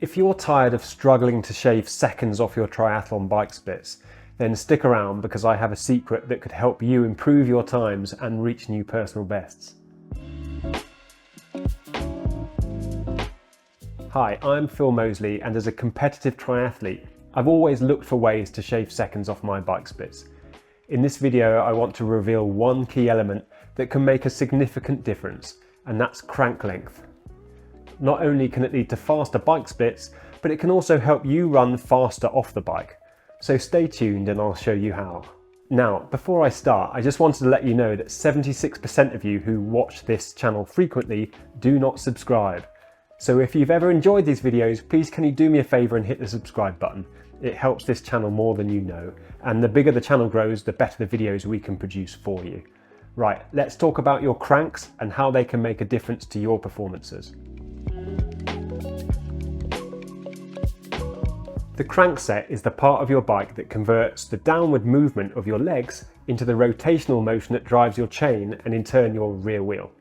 If you're tired of struggling to shave seconds off your triathlon bike splits, then stick around because I have a secret that could help you improve your times and reach new personal bests. Hi, I'm Phil Mosley, and as a competitive triathlete, I've always looked for ways to shave seconds off my bike splits. In this video, I want to reveal one key element that can make a significant difference, and that's crank length. Not only can it lead to faster bike splits, but it can also help you run faster off the bike. So stay tuned and I'll show you how. Now, before I start, I just wanted to let you know that 76% of you who watch this channel frequently do not subscribe. So if you've ever enjoyed these videos, please can you do me a favor and hit the subscribe button. It helps this channel more than you know. And the bigger the channel grows, the better the videos we can produce for you. Right, let's talk about your cranks and how they can make a difference to your performances. The crankset is the part of your bike that converts the downward movement of your legs into the rotational motion that drives your chain and in turn your rear wheel.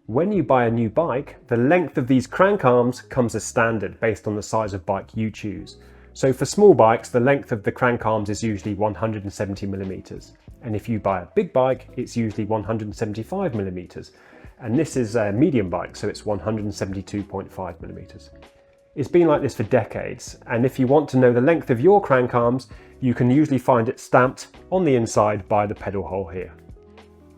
When you buy a new bike, the length of these crank arms comes as standard based on the size of bike you choose. So for small bikes, the length of the crank arms is usually 170 millimeters. And if you buy a big bike, it's usually 175 millimeters. And this is a medium bike, so it's 172.5 millimeters. It's been like this for decades, and if you want to know the length of your crank arms, you can usually find it stamped on the inside by the pedal hole here.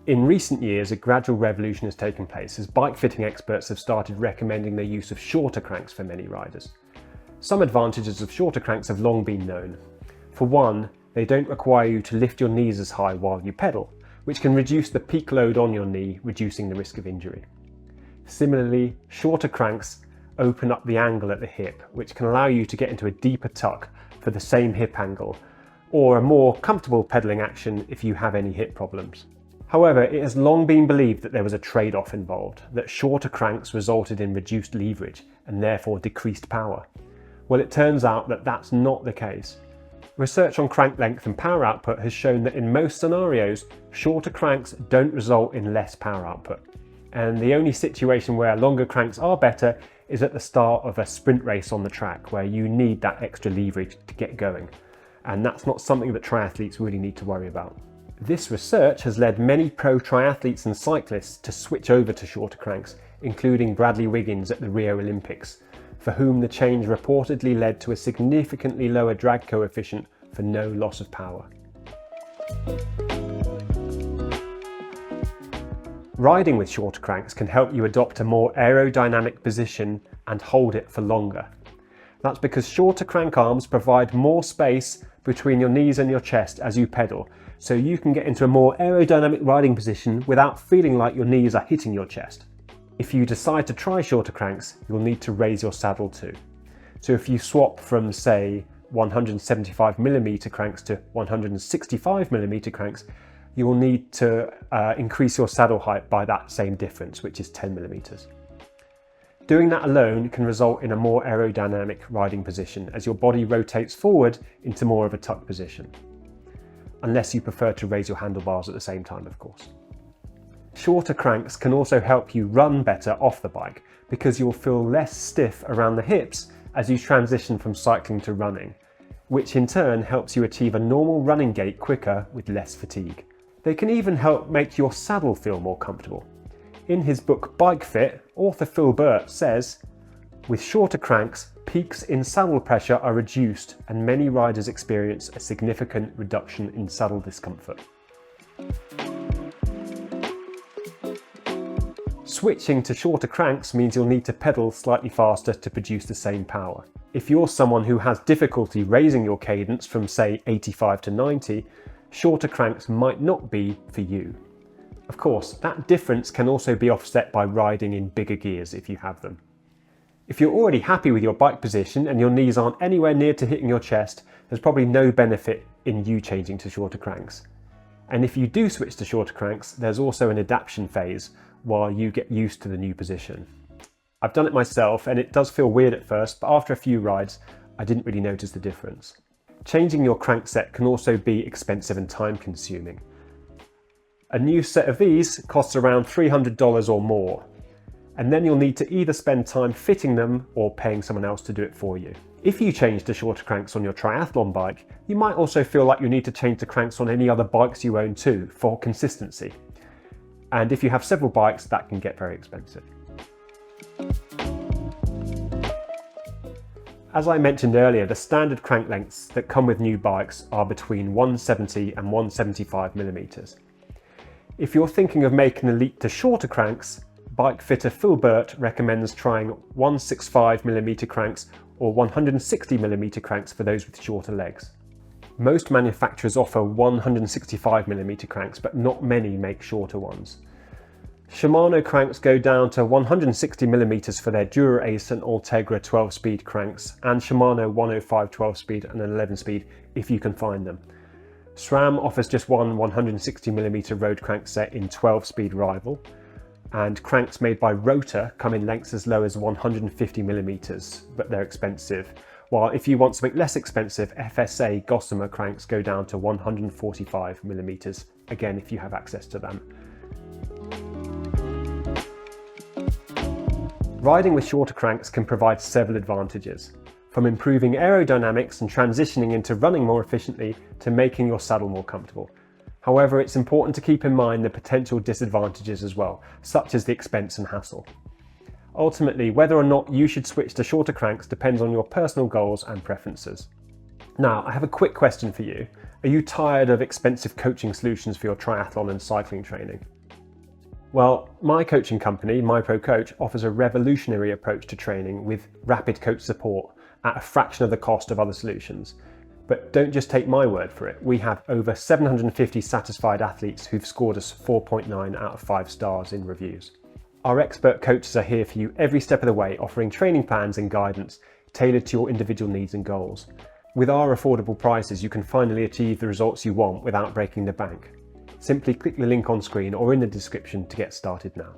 In recent years, a gradual revolution has taken place as bike fitting experts have started recommending the use of shorter cranks for many riders. Some advantages of shorter cranks have long been known. For one, they don't require you to lift your knees as high while you pedal, which can reduce the peak load on your knee, reducing the risk of injury. Similarly, shorter cranks open up the angle at the hip, which can allow you to get into a deeper tuck for the same hip angle, or a more comfortable pedaling action if you have any hip problems. However, it has long been believed that there was a trade-off involved, that shorter cranks resulted in reduced leverage and therefore decreased power. Well, it turns out that that's not the case. Research on crank length and power output has shown that in most scenarios, shorter cranks don't result in less power output. And the only situation where longer cranks are better is at the start of a sprint race on the track, where you need that extra leverage to get going. And that's not something that triathletes really need to worry about. This research has led many pro triathletes and cyclists to switch over to shorter cranks, including Bradley Wiggins at the Rio Olympics, for whom the change reportedly led to a significantly lower drag coefficient for no loss of power. Riding with shorter cranks can help you adopt a more aerodynamic position and hold it for longer. That's because shorter crank arms provide more space between your knees and your chest as you pedal, so you can get into a more aerodynamic riding position without feeling like your knees are hitting your chest. If you decide to try shorter cranks, you'll need to raise your saddle too. So if you swap from, say, 175mm cranks to 165mm cranks, you will need to increase your saddle height by that same difference, which is 10mm. Doing that alone can result in a more aerodynamic riding position as your body rotates forward into more of a tuck position. Unless you prefer to raise your handlebars at the same time, of course. Shorter cranks can also help you run better off the bike because you'll feel less stiff around the hips as you transition from cycling to running, which in turn helps you achieve a normal running gait quicker with less fatigue. They can even help make your saddle feel more comfortable. In his book Bike Fit, author Phil Burt says, "With shorter cranks, peaks in saddle pressure are reduced and many riders experience a significant reduction in saddle discomfort." Switching to shorter cranks means you'll need to pedal slightly faster to produce the same power. If you're someone who has difficulty raising your cadence from, say, 85 to 90, shorter cranks might not be for you. Of course, that difference can also be offset by riding in bigger gears if you have them. If you're already happy with your bike position and your knees aren't anywhere near to hitting your chest, there's probably no benefit in you changing to shorter cranks. And if you do switch to shorter cranks, there's also an adaptation phase while you get used to the new position. I've done it myself and it does feel weird at first, but after a few rides, I didn't really notice the difference. Changing your crank set can also be expensive and time consuming. A new set of these costs around $300 or more. and then you'll need to either spend time fitting them or paying someone else to do it for you. If you change to shorter cranks on your triathlon bike, you might also feel like you need to change the cranks on any other bikes you own too, for consistency. And if you have several bikes, that can get very expensive. As I mentioned earlier, the standard crank lengths that come with new bikes are between 170 and 175 millimeters. If you're thinking of making the leap to shorter cranks, bike fitter Phil Burt recommends trying 165mm cranks or 160mm cranks for those with shorter legs. Most manufacturers offer 165mm cranks, but not many make shorter ones. Shimano cranks go down to 160mm for their Dura Ace and Ultegra 12-speed cranks, and Shimano 105 12-speed and 11-speed if you can find them. SRAM offers just one 160mm road crank set in 12-speed Rival, and cranks made by Rotor come in lengths as low as 150mm, but they're expensive. While if you want something less expensive, FSA Gossamer cranks go down to 145mm, again if you have access to them. Riding with shorter cranks can provide several advantages, from improving aerodynamics and transitioning into running more efficiently to making your saddle more comfortable. However, it's important to keep in mind the potential disadvantages as well, such as the expense and hassle. Ultimately, whether or not you should switch to shorter cranks depends on your personal goals and preferences. Now, I have a quick question for you. Are you tired of expensive coaching solutions for your triathlon and cycling training? Well, my coaching company, MyProCoach, offers a revolutionary approach to training with rapid coach support at a fraction of the cost of other solutions. But don't just take my word for it. We have over 750 satisfied athletes who've scored us 4.9 out of 5 stars in reviews. Our expert coaches are here for you every step of the way, offering training plans and guidance tailored to your individual needs and goals. With our affordable prices, you can finally achieve the results you want without breaking the bank. Simply click the link on screen or in the description to get started now.